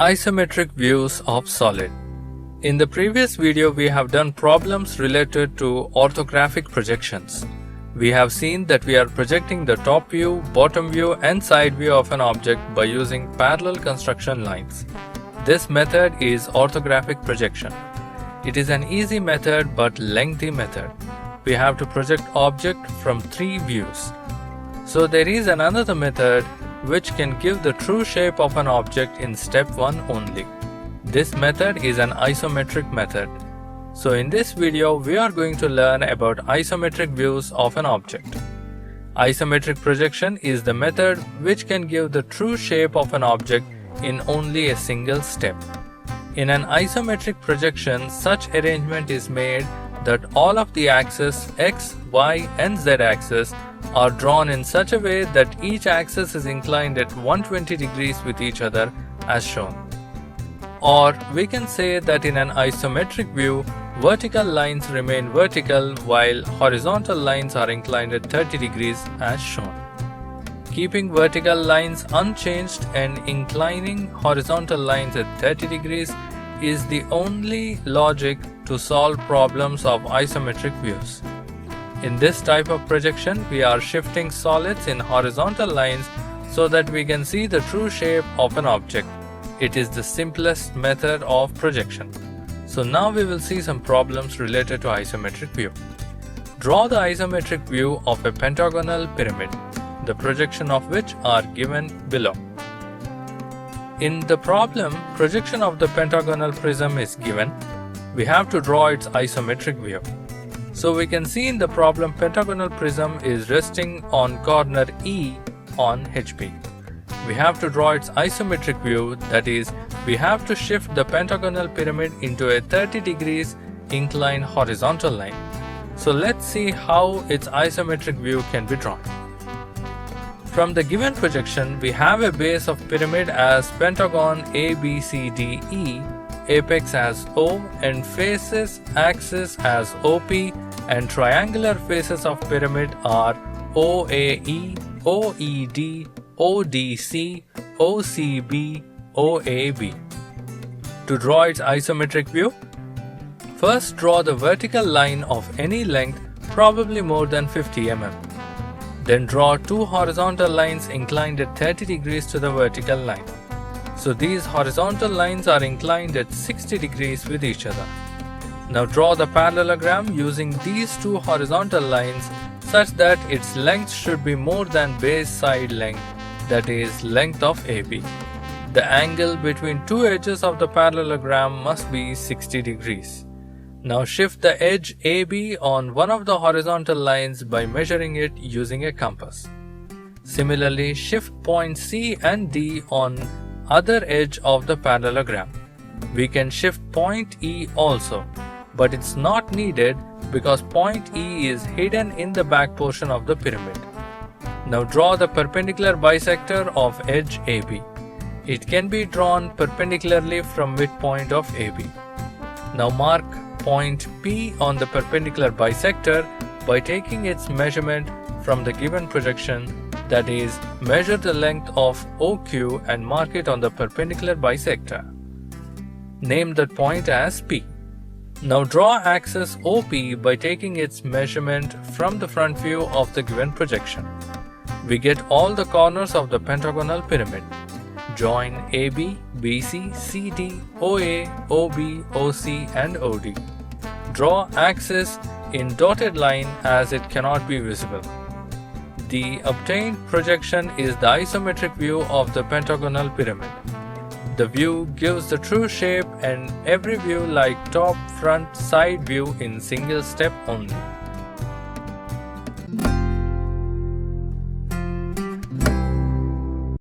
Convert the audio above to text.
Isometric views of solid. In the previous video, we have done problems related to orthographic projections. We have seen that we are projecting the top view, bottom view and side view of an object by using parallel construction lines. This method is orthographic projection. It is an easy method but lengthy method. We have to project object from 3 views. So there is another method which can give the true shape of an object in step 1 only. This method is an isometric method. So in this video, we are going to learn about isometric views of an object. Isometric projection is the method which can give the true shape of an object in only a single step. In an isometric projection, such arrangement is made that all of the axes x, y and z axes are drawn in such a way that each axis is inclined at 120 degrees with each other as shown. Or we can say that in an isometric view, vertical lines remain vertical while horizontal lines are inclined at 30 degrees as shown. Keeping vertical lines unchanged and inclining horizontal lines at 30 degrees is the only logic to solve problems of isometric views. In this type of projection, we are shifting solids in horizontal lines so that we can see the true shape of an object. It is the simplest method of projection. So now we will see some problems related to isometric view. Draw the isometric view of a pentagonal pyramid, the projection of which are given below. In the problem, projection of the pentagonal prism is given. We have to draw its isometric view. So we can see in the problem, pentagonal prism is resting on corner E on HP. We have to draw its isometric view, that is, we have to shift the pentagonal pyramid into a 30 degrees inclined horizontal line. So let's see how its isometric view can be drawn. From the given projection, we have a base of pyramid as pentagon ABCDE, apex as O and faces axis as OP, and triangular faces of pyramid are OAE, OED, ODC, OCB, OAB. To draw its isometric view, first draw the vertical line of any length, probably more than 50 mm. Then draw 2 horizontal lines inclined at 30 degrees to the vertical line. So these horizontal lines are inclined at 60 degrees with each other. Now draw the parallelogram using these 2 horizontal lines such that its length should be more than base side length, that is, length of AB. The angle between 2 edges of the parallelogram must be 60 degrees. Now shift the edge AB on one of the horizontal lines by measuring it using a compass. Similarly, shift points C and D on other edge of the parallelogram. We can shift point E also, but it's not needed because point E is hidden in the back portion of the pyramid. Now draw the perpendicular bisector of edge AB. It can be drawn perpendicularly from midpoint of AB. Now mark point P on the perpendicular bisector by taking its measurement from the given projection, that is, measure the length of OQ and mark it on the perpendicular bisector. Name that point as P. Now draw axis OP by taking its measurement from the front view of the given projection. We get all the corners of the pentagonal pyramid. Join AB, BC, CD, OA, OB, OC and OD. Draw axis in dotted line as it cannot be visible. The obtained projection is the isometric view of the pentagonal pyramid. The view gives the true shape and every view like top, front, side view in single step only.